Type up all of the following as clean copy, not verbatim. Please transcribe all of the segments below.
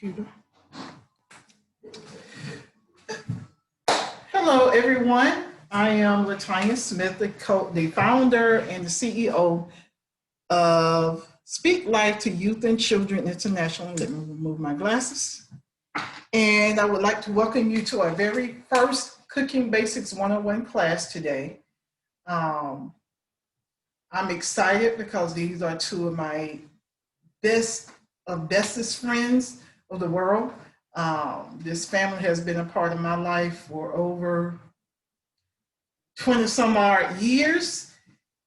computer. Hello, everyone. I am Latanya Smith, the founder and the CEO of Speak Life to Youth and Children International. Let me remove my glasses. And I would like to welcome you to our very first Cooking Basics 101 class today. I'm excited because these are two of my bestest friends of the world. This family has been a part of my life for over 20 some odd years,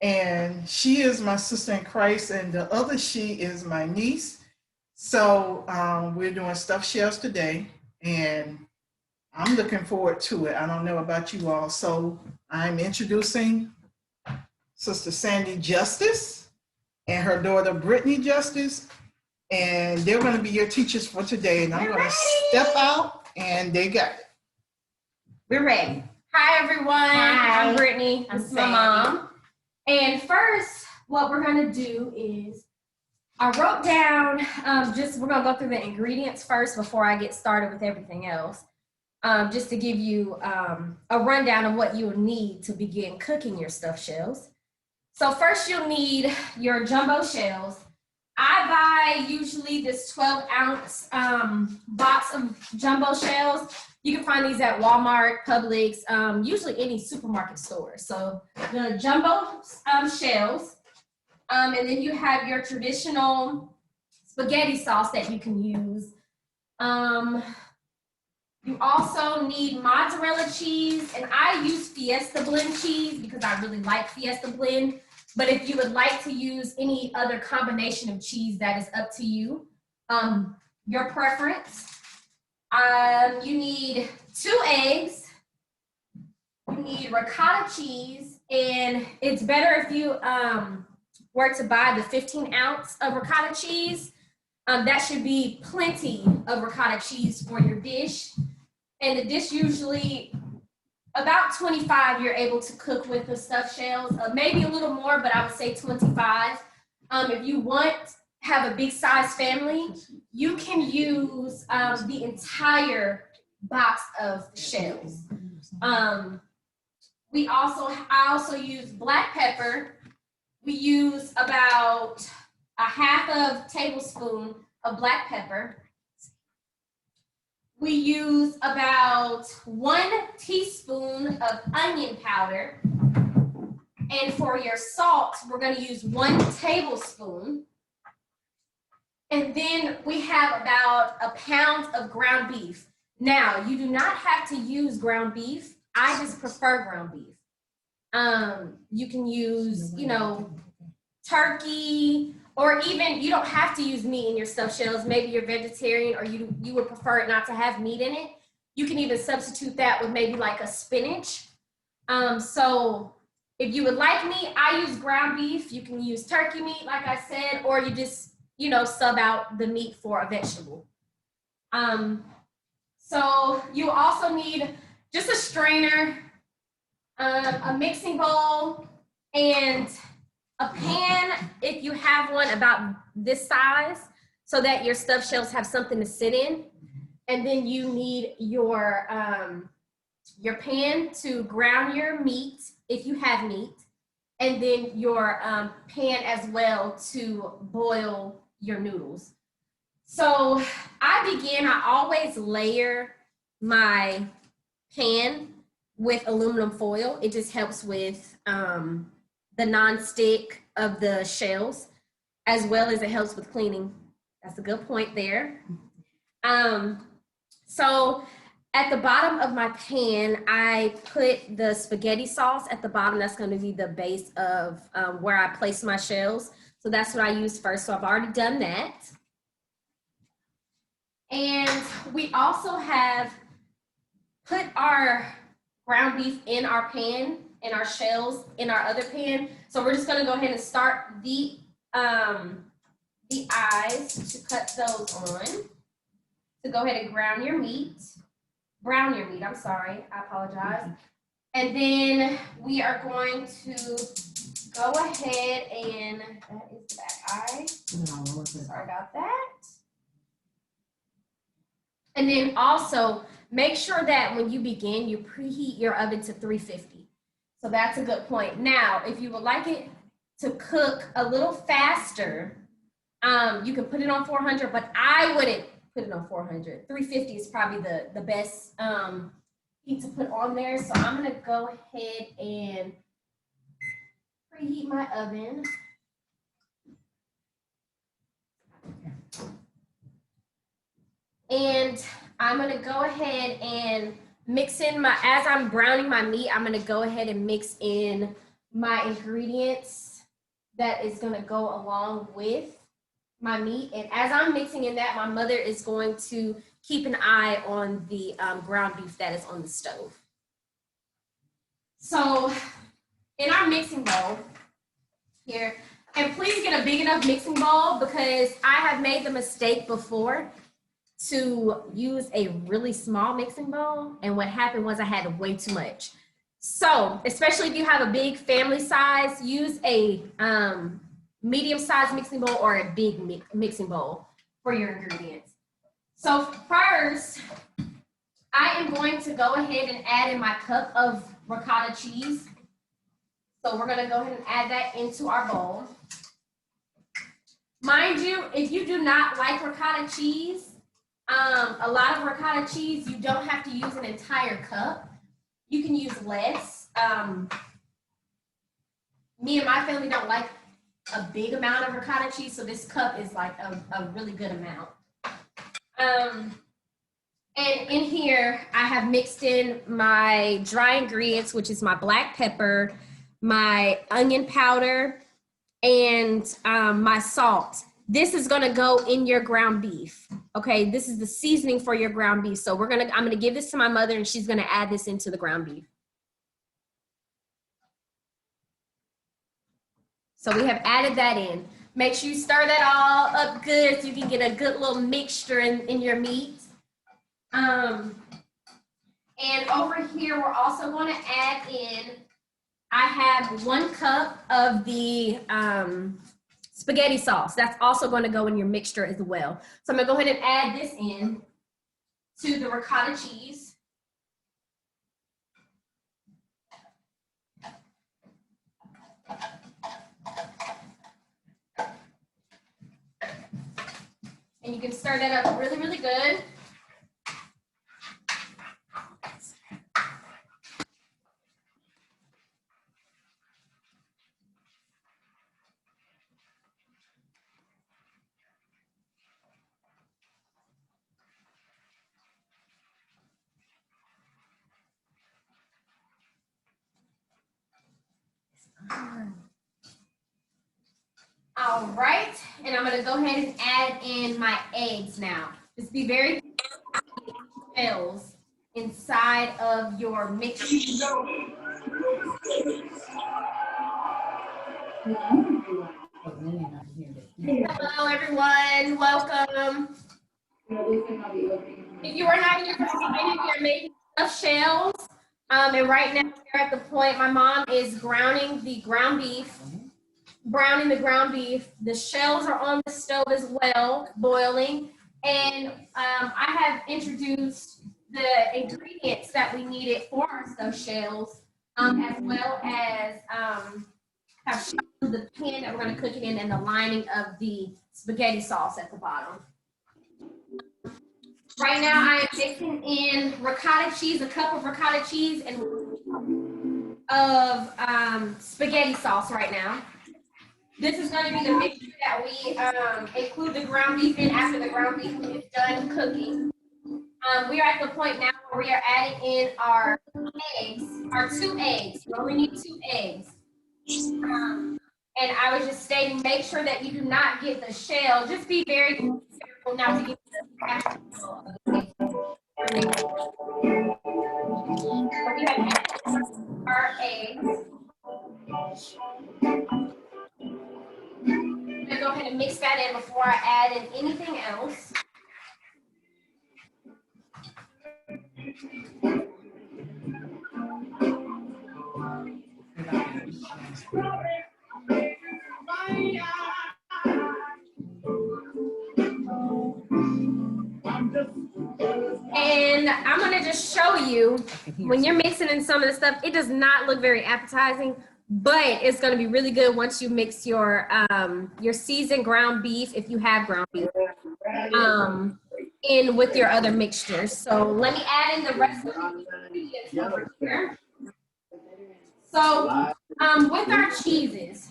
and she is my sister in Christ, and the other she is my niece. So we're doing stuffed shells today, and I'm looking forward to it. I don't know about you all, so I'm introducing Sister Sandy Justice and her daughter Brittany Justice, and they're going to be your teachers for today. And I'm going to step out, and they got it. We're ready. Hi, everyone. Hi. I'm Brittany. I'm my mom. And first, what we're going to do is I wrote down, we're going to go through the ingredients first before I get started with everything else, just to give you a rundown of what you'll need to begin cooking your stuffed shells. So first, you'll need your jumbo shells. I buy usually this 12-ounce box of jumbo shells. You can find these at Walmart, Publix, usually any supermarket store. So the jumbo shells, and then you have your traditional spaghetti sauce that you can use. You also need mozzarella cheese, and I use Fiesta blend cheese because I really like Fiesta blend. But if you would like to use any other combination of cheese, that is up to you, your preference. You need 2 eggs. You need ricotta cheese, and it's better if you were to buy the 15-ounce of ricotta cheese. That should be plenty of ricotta cheese for your dish. And the dish usually, about 25 you're able to cook with the stuffed shells, maybe a little more, but I would say 25. If you have a big size family, you can use the entire box of shells. I also use black pepper. We use about a ½ tablespoon of black pepper. We use about 1 teaspoon of onion powder. And for your salt, we're going to use 1 tablespoon. And then we have about a pound of ground beef. Now, you do not have to use ground beef. I just prefer ground beef. You can use, turkey, or even you don't have to use meat in your stuffed shells. Maybe you're vegetarian or you would prefer it not to have meat in it. You can even substitute that with maybe like a spinach. So if you would like meat, I use ground beef. You can use turkey meat, like I said, or you just, sub out the meat for a vegetable. So you also need just a strainer, a mixing bowl, and a pan, if you have one about this size, so that your stuffed shells have something to sit in. And then you need your pan to ground your meat, if you have meat, and then your pan as well to boil your noodles. So I always layer my pan with aluminum foil. It just helps with the non-stick of the shells, as well as it helps with cleaning. That's a good point there. So at the bottom of my pan, I put the spaghetti sauce at the bottom. That's going to be the base of where I place my shells. So that's what I use first. So I've already done that. And we also have put our ground beef in our pan and our shells in our other pan. So we're just gonna go ahead and start the eyes to cut those on. So go ahead and brown your meat, I'm sorry, I apologize. And then we are going to go ahead and, that is the back eye. Sorry about that. And then also make sure that when you begin, you preheat your oven to 350. So that's a good point. Now, if you would like it to cook a little faster, you can put it on 400, but I wouldn't put it on 400. 350 is probably the best heat to put on there. So I'm gonna go ahead and preheat my oven. And I'm gonna go ahead and mix in my, as I'm browning my meat, I'm gonna go ahead and mix in my ingredients that is gonna go along with my meat. And as I'm mixing in that, my mother is going to keep an eye on the ground beef that is on the stove. So in our mixing bowl here, and please get a big enough mixing bowl because I have made the mistake before to use a really small mixing bowl, and what happened was I had way too much. So especially if you have a big family size, use a medium-sized mixing bowl or a big mixing bowl for your ingredients. So first, I am going to go ahead and add in my cup of ricotta cheese. So we're gonna go ahead and add that into our bowl. Mind you, if you do not like ricotta cheese, a lot of ricotta cheese, you don't have to use an entire cup. You can use less. Me and my family don't like a big amount of ricotta cheese, so this cup is like a really good amount. And in here, I have mixed in my dry ingredients, which is my black pepper, my onion powder, and my salt. This is gonna go in your ground beef. Okay, this is the seasoning for your ground beef. So I'm gonna give this to my mother and she's gonna add this into the ground beef. So we have added that in. Make sure you stir that all up good so you can get a good little mixture in your meat. And over here, we're also gonna add in, I have 1 cup of the spaghetti sauce. That's also going to go in your mixture as well. So I'm going to go ahead and add this in to the ricotta cheese. And you can stir that up really, really good. All right, and I'm gonna go ahead and add in my eggs now. Just be very shells inside of your mixture. Hello, everyone. Welcome. If you are not here participating, we are making stuffed shells. And right now, we're at the point my mom is browning the ground beef. The shells are on the stove as well, boiling. And I have introduced the ingredients that we needed for our stuffed shells, as well as have shown the pan that we're going to cook it in and the lining of the spaghetti sauce at the bottom. Right now, I am mixing in ricotta cheese, a cup of ricotta cheese, and of spaghetti sauce right now. This is going to be the mixture that we include the ground beef in after the ground beef is done cooking. We are at the point now where we are adding in our eggs, our 2 eggs. We only need 2 eggs. And I was just stating, make sure that you do not get the shell. Just be very careful not to get the actual egg. So we have added our eggs. I'm gonna go ahead and mix that in before I add in anything else. And I'm gonna just show you, when you're mixing in some of the stuff, it does not look very appetizing, but it's gonna be really good once you mix your seasoned ground beef, if you have ground beef, in with your other mixtures. So let me add in the rest of the ingredients over here. So with our cheeses,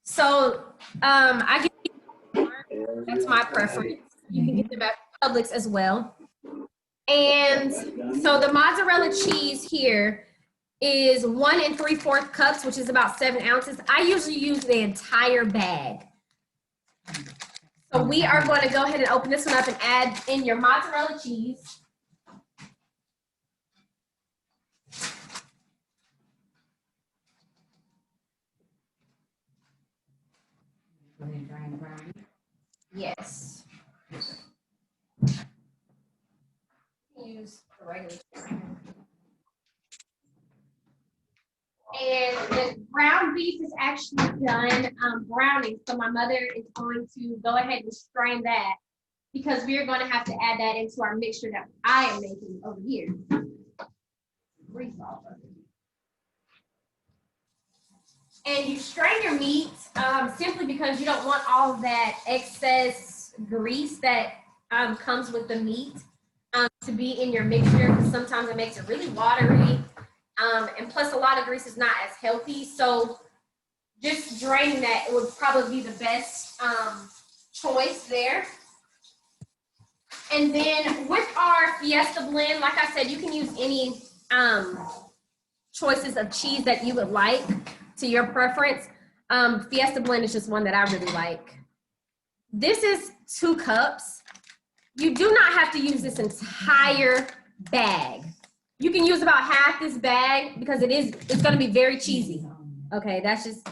so I get, that's my preference. You can get them at Publix as well. And so the mozzarella cheese here is 1 3/4 cups, which is about 7 ounces. I usually use the entire bag. So we are going to go ahead and open this one up and add in your mozzarella cheese. Yes. Use the regular. And the ground beef is actually done browning. So my mother is going to go ahead and strain that because we're going to have to add that into our mixture that I am making over here. And you strain your meat simply because you don't want all of that excess grease that comes with the meat to be in your mixture, because sometimes it makes it really watery. And plus a lot of grease is not as healthy. So just draining that would probably be the best choice there. And then with our Fiesta blend, like I said, you can use any choices of cheese that you would like to your preference. Fiesta blend is just one that I really like. This is 2 cups. You do not have to use this entire bag. You can use about half this bag because it's going to be very cheesy. Okay, that's just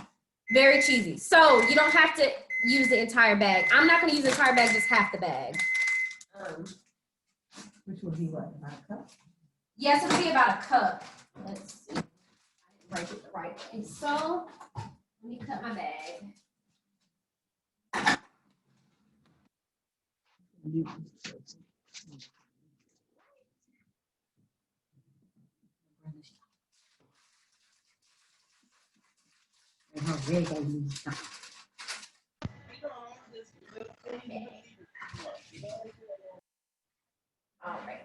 very cheesy. So you don't have to use the entire bag. I'm not going to use the entire bag, just half the bag. Which would be what, about a cup? Yes, it'll be about a cup. Let's see. I didn't write it the right way. So let me cut my bag. All right.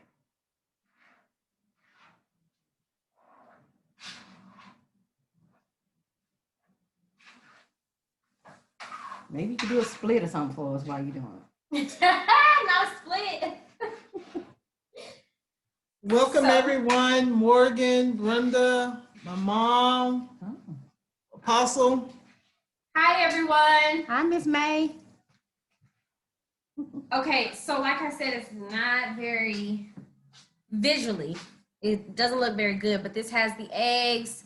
Maybe you could do a split or something for us while you're doing it. Not split. Welcome everyone, Morgan, Brenda, my mom, Apostle. Hi everyone. Hi, Miss May. Okay, so like I said, it's not very visually, it doesn't look very good, but this has the eggs,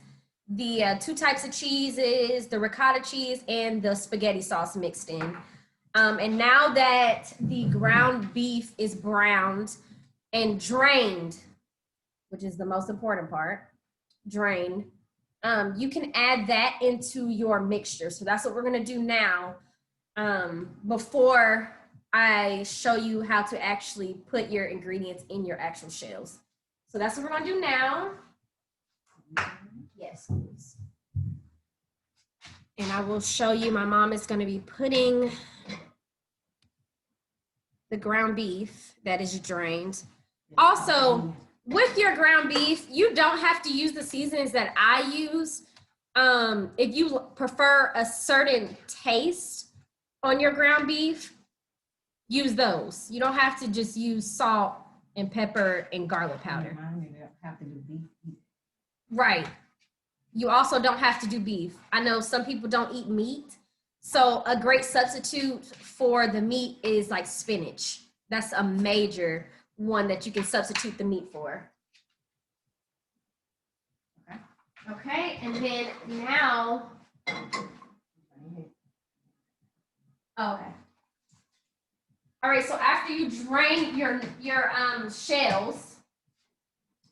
the 2 types of cheeses, the ricotta cheese, and the spaghetti sauce mixed in. And now that the ground beef is browned and drained, which is the most important part, drained, you can add that into your mixture. So that's what we're gonna do now, before I show you how to actually put your ingredients in your actual shells. So that's what we're gonna do now. Yes, please. And I will show you, my mom is gonna be putting the ground beef that is drained. Also, with your ground beef, you don't have to use the seasonings that I use. If you prefer a certain taste on your ground beef, use those. You don't have to just use salt and pepper and garlic powder. Have to do beef. Right. You also don't have to do beef. I know some people don't eat meat. So a great substitute for the meat is like spinach. That's a major one that you can substitute the meat for. Okay, and then now, okay. All right, so after you drain your shells,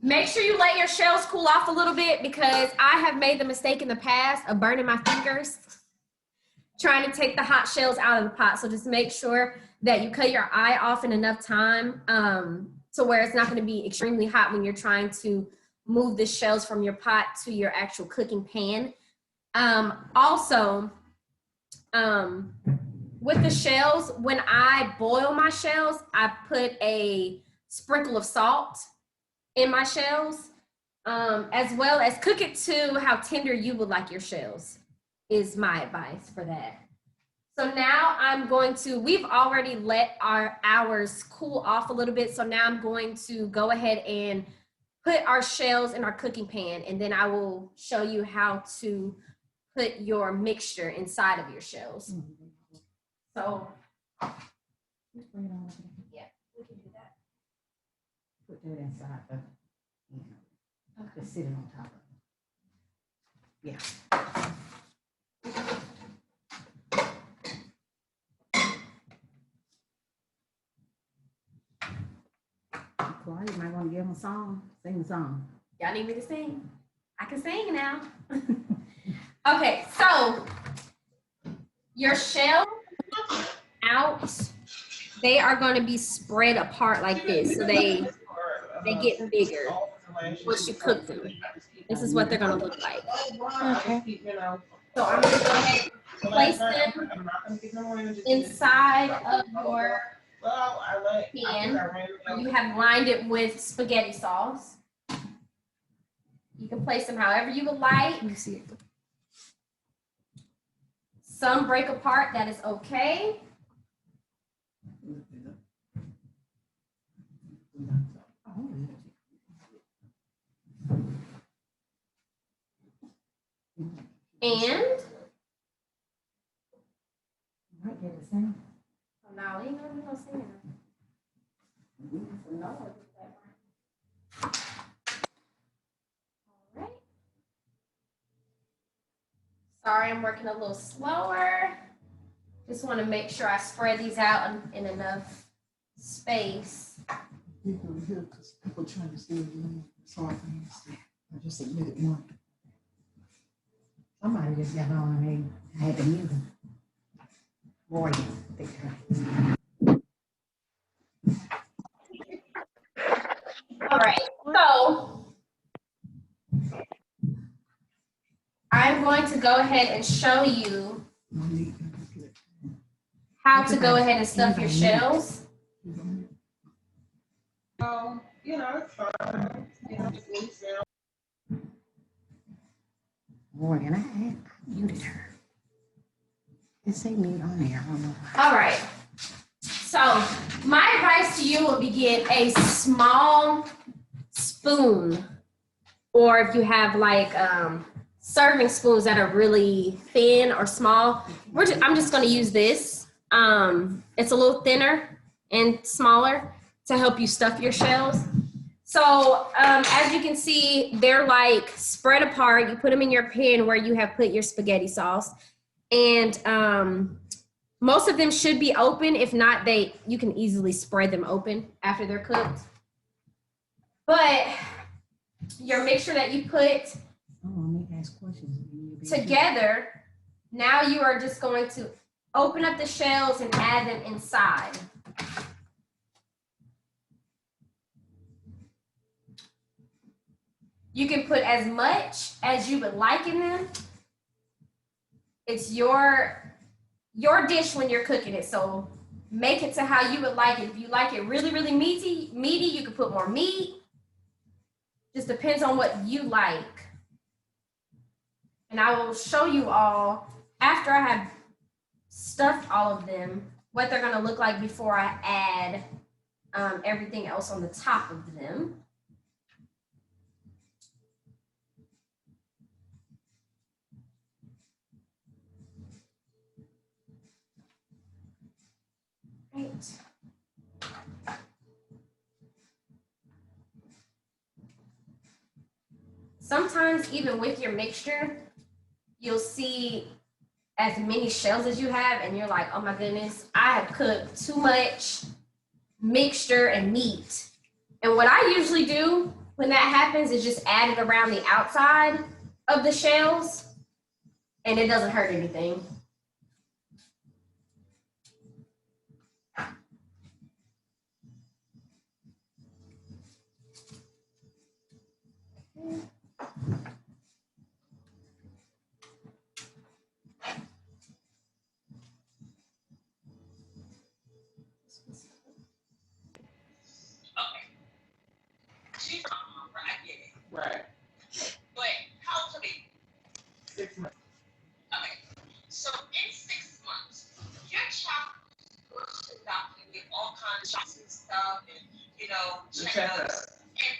make sure you let your shells cool off a little bit, because I have made the mistake in the past of burning my fingers trying to take the hot shells out of the pot. So just make sure that you cut your eye off in enough time to where it's not going to be extremely hot when you're trying to move the shells from your pot to your actual cooking pan. Also, with the shells, when I boil my shells, I put a sprinkle of salt in my shells, as well as cook it to how tender you would like your shells, is my advice for that. So now I'm going to, we've already let ours cool off a little bit. So now I'm going to go ahead and put our shells in our cooking pan, and then I will show you how to put your mixture inside of your shells. So, yeah, we can do that. Put that inside the, just sit it on top of it. Yeah. Quiet, you might want to give them a song, sing a song. Y'all need me to sing? I can sing now. Okay, so your shell out, they are going to be spread apart like this, so they get bigger once you cook them. This is what they're going to look like. Okay. So I'm going to go ahead and place them inside of your pan. You have lined it with spaghetti sauce. You can place them however you would like. Let me see it. Some break apart, that is okay. And Might get it sing. oh, no, we ain't gonna sing it. All right. Sorry, I'm working a little slower. Just want to make sure I spread these out in enough space. Because people trying to stay in it's hard for me to stay. I just admitted one. Somebody just got on and they had to mute them. Warrior. All right, so I'm going to go ahead and show you how to go ahead and stuff your shells. It's fine. Just needs Warrior, and I muted her. It say mute on there. I don't know. All right. So my advice to you will be get a small spoon, or if you have like serving spoons that are really thin or small, I'm just going to use this. It's a little thinner and smaller to help you stuff your shells. So as you can see, they're like spread apart. You put them in your pan where you have put your spaghetti sauce. And most of them should be open. If not, you can easily spread them open after they're cooked. But your mixture that you put together, now you are just going to open up the shells and add them inside. You can put as much as you would like in them. It's your dish when you're cooking it. So make it to how you would like it. If you like it really, really meaty, you can put more meat. Just depends on what you like. And I will show you all, after I have stuffed all of them, what they're gonna look like before I add everything else on the top of them. Right. Sometimes even with your mixture, you'll see as many shells as you have and you're like, oh my goodness, I have cooked too much mixture and meat. And what I usually do when that happens is just add it around the outside of the shells and it doesn't hurt anything. Right. But how to be 6 months. okay. So in 6 months, your child goes to the doctor and get all kinds of shots and stuff and checkups. And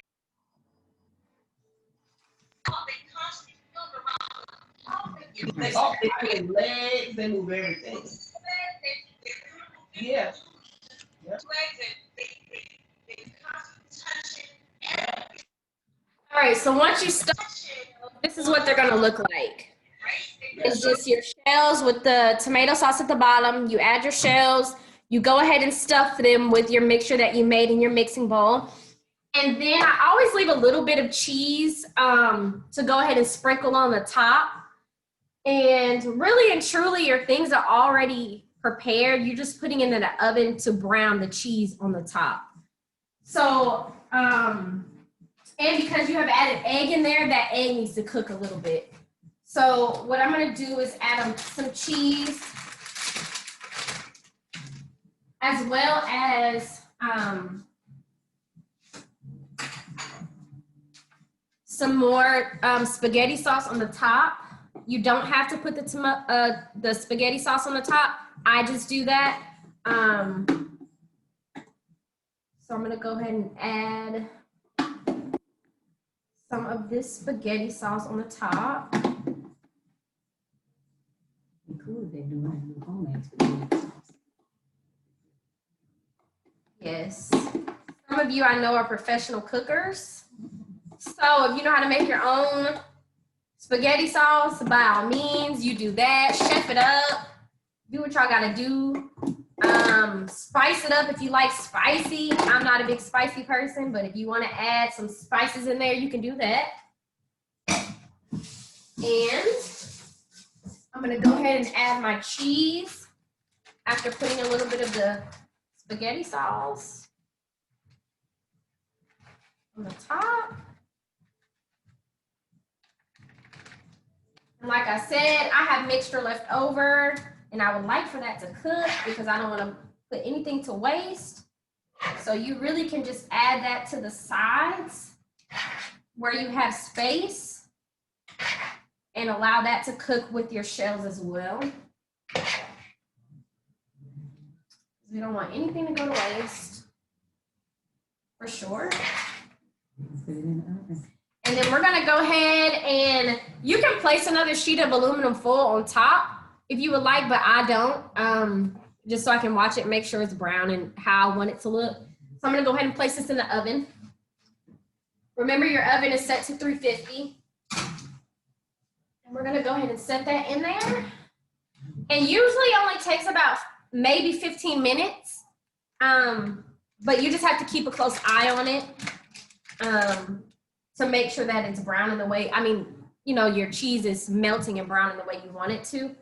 they constantly feel around how They move legs, they move everything. Yeah. Yep. They constantly touching. All right, so once you start, this is what they're gonna look like. It's just your shells with the tomato sauce at the bottom. You add your shells. You go ahead and stuff them with your mixture that you made in your mixing bowl. And then I always leave a little bit of cheese to go ahead and sprinkle on the top. And really and truly, your things are already prepared. You're just putting it in the oven to brown the cheese on the top. So, and because you have added egg in there, that egg needs to cook a little bit. So what I'm gonna do is add some cheese, as well as some more spaghetti sauce on the top. You don't have to put the spaghetti sauce on the top. I just do that. So I'm gonna go ahead and add some of this spaghetti sauce on the top. Be cool if they're doing it on that spaghetti sauce. Yes. Some of you I know are professional cookers. So if you know how to make your own spaghetti sauce, by all means, you do that. Chef it up. Do what y'all gotta do. Spice it up if you like spicy. I'm not a big spicy person, but if you want to add some spices in there, you can do that. And I'm gonna go ahead and add my cheese after putting a little bit of the spaghetti sauce on the top. And like I said, I have mixture left over, and I would like for that to cook because I don't want to put anything to waste. So you really can just add that to the sides where you have space and allow that to cook with your shells as well. We don't want anything to go to waste, for sure. Put it in the oven. And then we're gonna go ahead and you can place another sheet of aluminum foil on top if you would like, but I don't, just so I can watch it and make sure it's brown and how I want it to look. So I'm gonna go ahead and place this in the oven. Remember your oven is set to 350. And we're gonna go ahead and set that in there. And usually it only takes about maybe 15 minutes, but you just have to keep a close eye on it. To make sure that it's brown in the way, your cheese is melting and brown in the way you want it to.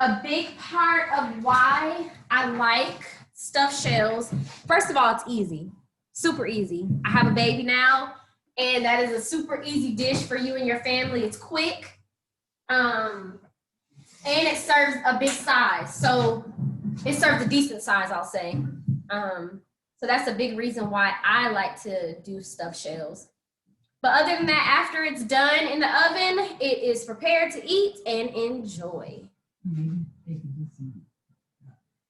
A big part of why I like stuffed shells, first of all, it's easy, super easy. I have a baby now, and that is a super easy dish for you and your family. It's quick, and it serves a big size. So it serves a decent size, I'll say. So that's a big reason why I like to do stuffed shells. But other than that, after it's done in the oven, it is prepared to eat and enjoy.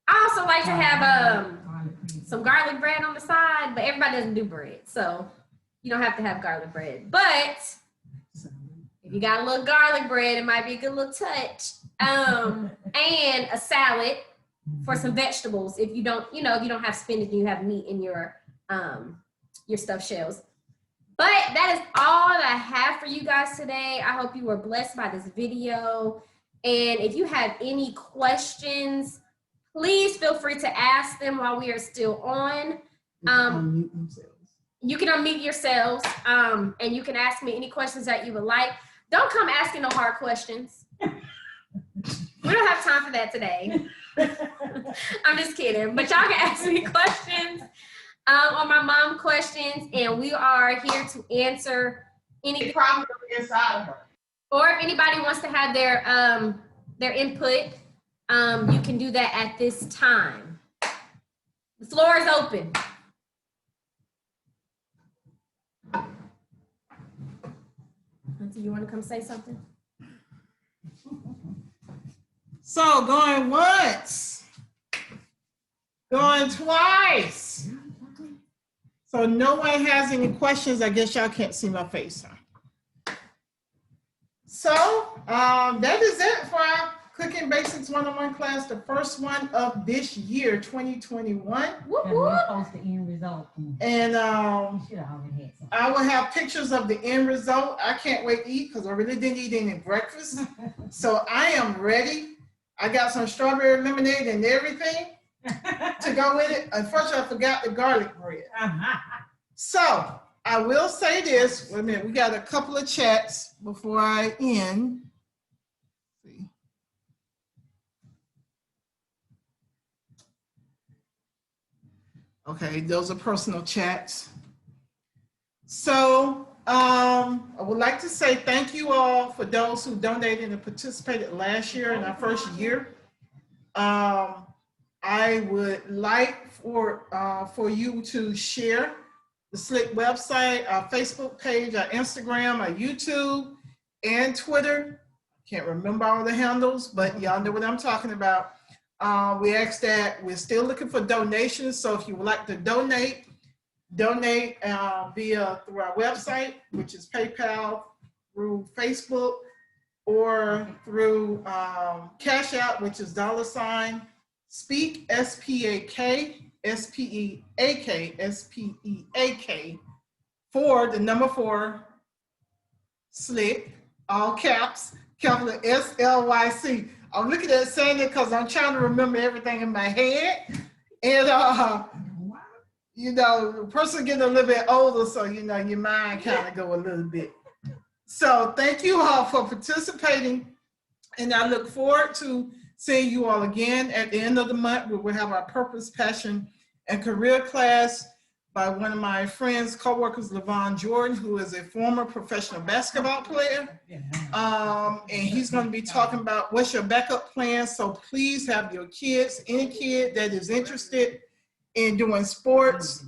I also like to have some garlic bread on the side, but everybody doesn't do bread, so you don't have to have garlic bread. But if you got a little garlic bread, it might be a good little touch. And a salad for some vegetables if you don't, if you don't have spinach and you have meat in your stuffed shells. But that is all that I have for you guys today. I hope you were blessed by this video. And if you have any questions, please feel free to ask them while we are still on. You can unmute yourselves, and you can ask me any questions that you would like. Don't come asking no hard questions. We don't have time for that today. I'm just kidding. But y'all can ask me questions. On my mom questions, and we are here to answer any problem inside of her. Or if anybody wants to have their input, you can do that at this time. The floor is open. Auntie, you want to come say something? So going once, going twice. So no one has any questions. I guess y'all can't see my face, huh? So that is it for our Cooking Basics 101 class, the first one of this year, 2021. Whoop, And we'll whoop. post the end result. And We should have already had some. I will have pictures of the end result. I can't wait to eat because I really didn't eat any breakfast. So I am ready. I got some strawberry lemonade and everything to go with it. Unfortunately, I forgot the garlic bread. So I will say this. Wait a minute. We got a couple of chats before I end. Let's see. Okay, those are personal chats. So I would like to say thank you all for those who donated and participated last year in our first year. I would like for you to share the SLYC website, our Facebook page, our Instagram, our YouTube, and Twitter. Can't remember all the handles, but y'all know what I'm talking about. We ask that we're still looking for donations. So if you would like to donate via through our website, which is PayPal, through Facebook, or through Cash App, which is $SPEAK, SPAK, SPEAK, SPEAK, for the number 4, SLYC, all caps, capital SLYC. I'm looking at Sandy because I'm trying to remember everything in my head. And, you know, the person getting a little bit older, so, you know, your mind kind of go a little bit. So thank you all for participating. And I look forward to seeing you all again at the end of the month, where we'll have our Purpose, Passion, and Career class by one of my friends, co-workers, LaVon Jordan, who is a former professional basketball player. And he's going to be talking about what's your backup plan. So please have your kids, any kid that is interested in doing sports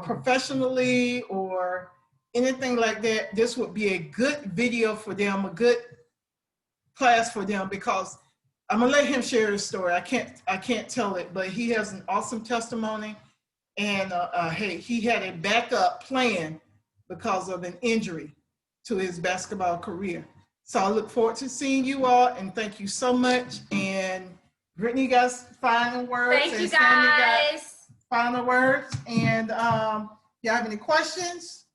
professionally or anything like that, this would be a good video for them, a good class for them, because I'm gonna let him share his story. I can't tell it, but he has an awesome testimony, and hey, he had a backup plan because of an injury to his basketball career. So I look forward to seeing you all, and thank you so much. And Brittany, you guys, final words. Thank you, and Sandy got guys. final words. And if you have any questions,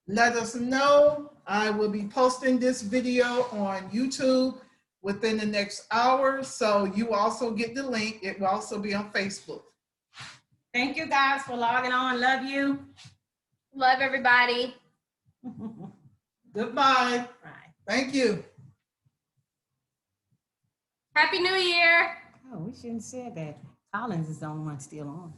let us know. I will be posting this video on YouTube within the next hour. So you also get the link. It will also be on Facebook. Thank you guys for logging on. Love you. Love everybody. Goodbye. Right. Thank you. Happy New Year. Oh, we shouldn't say that. Collins is the only one still on.